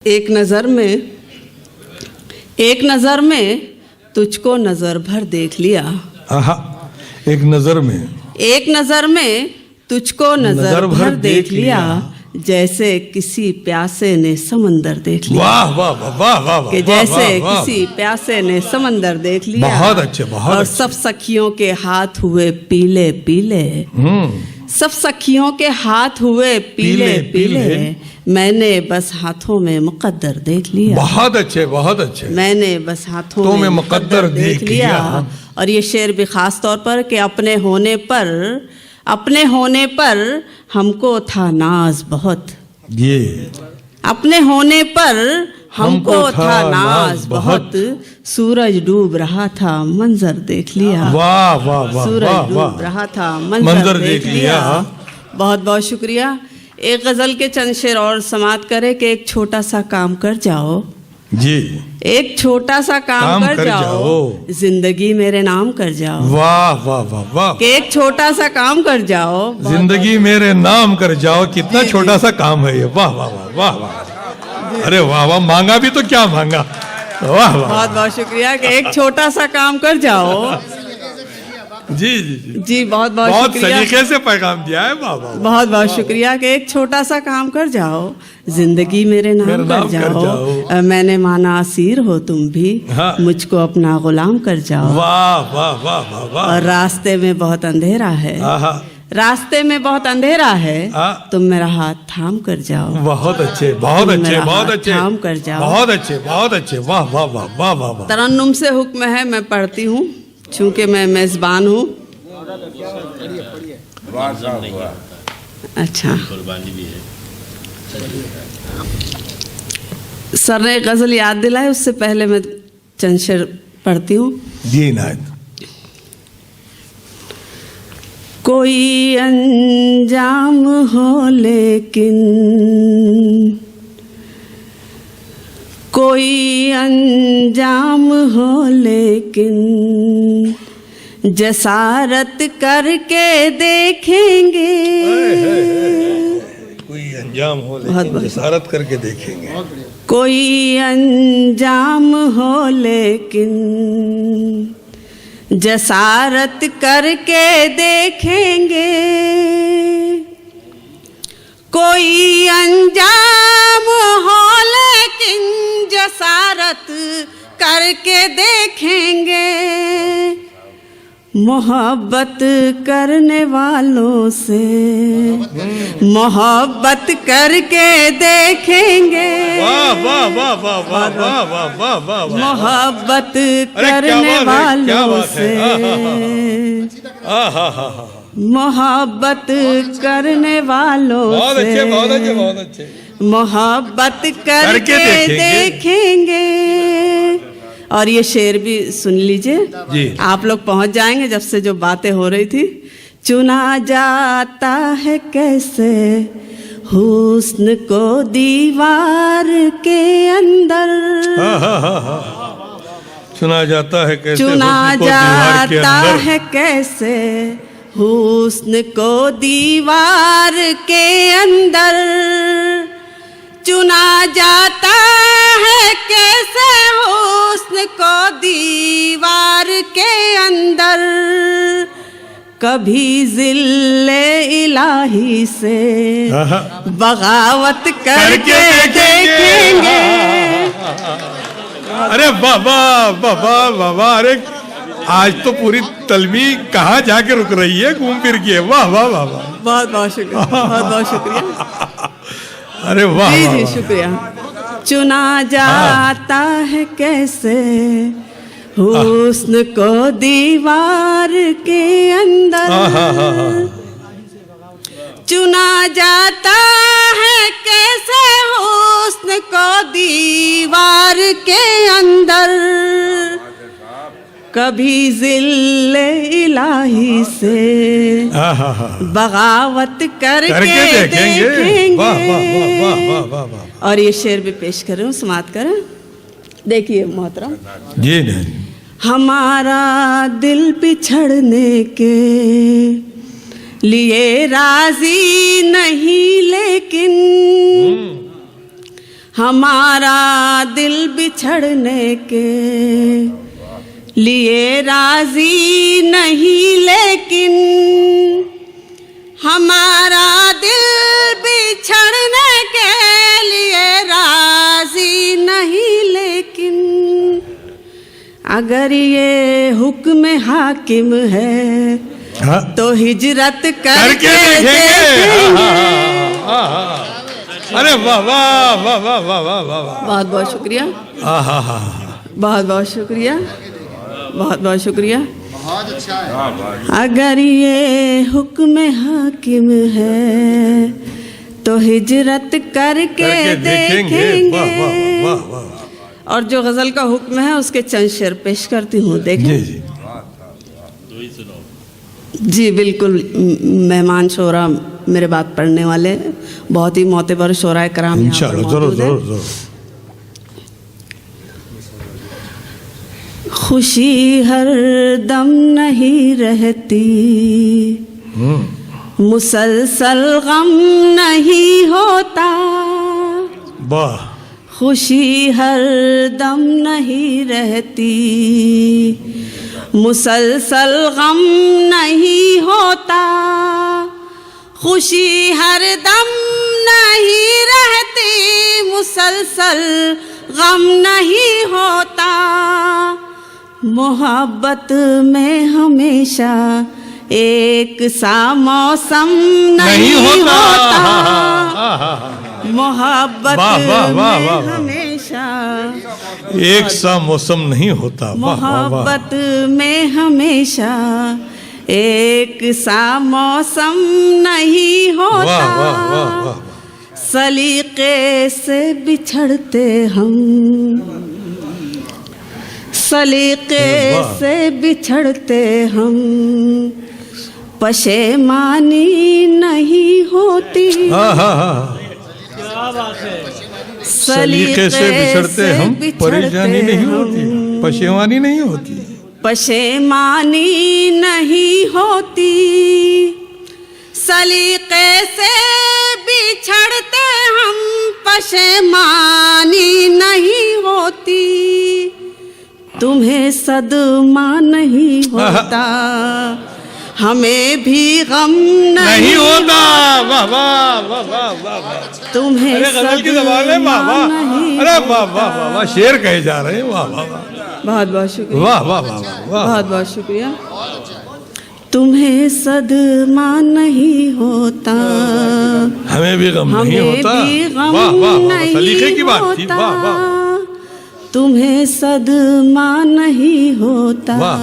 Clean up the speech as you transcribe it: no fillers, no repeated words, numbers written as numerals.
एक नज़र में तुझको नज़र भर देख लिया। आहा, एक नज़र में तुझको नज़र भर देख लिया, जैसे किसी प्यासे ने समंदर देख लिया। वाह वाह वाह वाह वाह, कि जैसे किसी प्यासे ने समंदर देख लिया। बहुत अच्छे, बहुत और अच्छे। सब सखियों के हाथ हुए पीले पीले, सब सखियों के हाथ हुए पीले पीले, मैंने बस हाथों में मुकद्दर देख लिया। बहुत अच्छे, बहुत अच्छे। मैंने बस हाथों में मुकद्दर देख लिया। और ये शेर भी खास तौर पर कि अपने होने पर हमको था नाज बहुत। ये अपने होने पर हमको था नाज बहुत, सूरज डूब रहा था मंजर देख लिया। वाह वाह वाह, सूरज डूब रहा था मंजर देख लिया। बहुत बहुत शुक्रिया। एक गजल के चंद शेर और समाप्त करे कि एक छोटा सा काम कर जाओ जी, एक छोटा सा काम कर जाओ, जिंदगी मेरे नाम कर जाओ। वाह वाह वाह वाह, कि एक छोटा सा काम कर जाओ, जिंदगी मेरे नाम कर जाओ। कितना छोटा सा काम है ये। वाह वाह वाह वाह वाह, अरे वाह वाह, मांगा भी तो क्या मांगा। वाह वाह, बहुत बहुत शुक्रिया कि एक छोटा सा काम कर जाओ। जी जी जी जी बहुत बहुत बहुत शुक्रिया। सलीके से पैगाम दिया है। वाह वाह, बहुत बहुत शुक्रिया कि एक छोटा सा काम कर जाओ, जिंदगी मेरे नाम कर जाओ। मैंने माना असीर हो तुम भी, हाँ। मुझको अपना गुलाम कर जाओ। वाह वाह वाह वाह वाह। और रास्ते में बहुत अंधेरा है, आहा, रास्ते में बहुत अंधेरा है, तुम मेरा हाथ थाम कर जाओ। बहुत अच्छे, बहुत अच्छे, मेरा बहुत हाथ अच्छे, थाम कर जाओ। बहुत अच्छे, बहुत अच्छे। वाह वाह वाह वाह वाह वाह। तरन्नुम से हुक्म है, मैं पढ़ती हूँ चूंकि मैं मेजबान हूँ। अच्छा, सर ने गजल याद दिलाए, उससे पहले मैं चंद शेर पढ़ती हूँ। जी नायक। कोई अंजाम हो लेकिन, कोई अंजाम हो लेकिन, जसारत करके देखेंगे। कोई अंजाम हो लेकिन जसारत करके देखेंगे। कोई अंजाम हो लेकिन, जसारत करके देखेंगे। कोई अंजाम हो लेकिन, जसारत करके देखेंगे। मोहब्बत करने वालों से मोहब्बत करके देखेंगे। वाह वाह वाह वाह वाह वाह वाह वाह वाह। मोहब्बत करने वालों से मोहब्बत करने वालों से बहुत अच्छे, बहुत अच्छे। मोहब्बत करके देखेंगे। और ये शेर भी सुन लीजिए जी। आप लोग पहुंच जाएंगे जब से जो बातें हो रही थी। चुना जाता है कैसे हुस्न को दीवार के अंदर, चुना जाता है कैसे, चुना जाता है कैसे हुस्न को दीवार के अंदर। चुना जाता है कैसे हुस्न को दीवार के अंदर। कभी जिल्ले इलाही से बगावत करके देखेंगे। अरे बाबा बाबा बाबा, अरे आज तो पूरी तलमी कहाँ जाके रुक रही है, घूम फिर के। वाह वाह वाह वाह, बहुत बहुत शुक्रिया, बहुत बहुत शुक्रिया। अरे वाह जी वाह, जी वाह। शुक्रिया। चुना जाता है कैसे हुस्न को दीवार के अंदर। चुना जाता है कैसे हुस्न को दीवार के अंदर। कभी जिल्ले इलाही से बगावत करके देखेंगे। वाह वाह वाह वाह वाह वाह। और ये शेर भी पेश करूं, समाप्त करें। देखिए मोहतरम जी नहीं, हमारा दिल बिछड़ने के लिए राजी नहीं, लेकिन हमारा दिल बिछड़ने के लिए राजी नहीं, लेकिन हमारा दिल बिछड़ने के लिए राजी नहीं, लेकिन अगर ये हुक्म हाकिम है हाँ? तो हिजरत करके देखेंगे। देखेंगे। अरे वाह वाह वाह वाह वाह वाह वाह वाह। बहुत बहुत शुक्रिया, आहा, बहुत बहुत शुक्रिया, बहुत बहुत शुक्रिया। बहुत अच्छा है। अगर ये हुक्म हाकिम है तो हिजरत करके देखेंगे। वाह वाह वाह वाह। और जो गजल का हुक्म है उसके चंद शेर पेश करती हूँ, देखें। जी जी जी बिल्कुल, मेहमान शोरा मेरे बात पढ़ने वाले बहुत ही मोतबर शोरा कराम यहाँ पर इंशाल्लाह, जरूर मौजूद हैं। जरूर जरूर। खुशी हर दम नहीं रहती, मुसलसल गम नहीं होता। वाह। खुशी हर दम नहीं रहती, मुसलसल गम नहीं होता। खुशी हर दम नहीं रहती, मुसलसल गम नहीं होता। मोहब्बत में हमेशा एक सा मौसम नहीं होता। मोहब्बत में हमेशा एक सा मौसम नहीं होता। मोहब्बत में हमेशा एक सा मौसम नहीं होता। वाह वाह वाह। सलीके से बिछड़ते हम, सलीके से बिछड़ते हम, पशेमानी नहीं होती। सलीके से बिछड़ते हम, परेशानी नहीं होती, पशेमानी नहीं होती। पशेमानी नहीं होती। सलीके से बिछड़ते हम, पशेमानी नहीं होती। तुम्हें सदमा नहीं होता, हमें भी गम नहीं होता। वाह वाह वाह वाह वाह। तुम्हें अरे गजल की ज़बान में वाह वाह। अरे वाह वाह वाह वाह, शेर कहे जा रहे हैं। वाह वाह वाह, बहुत बहुत शुक्रिया। वाह वाह वाह वाह, बहुत बहुत शुक्रिया। तुम्हें सदमा नहीं होता, हमें भी गम नहीं होता। गम वाह वाह वाह, नहीं सलीके की बात थी। होता। वाह वाह। तुम्हें सदमा नहीं होता। वाह।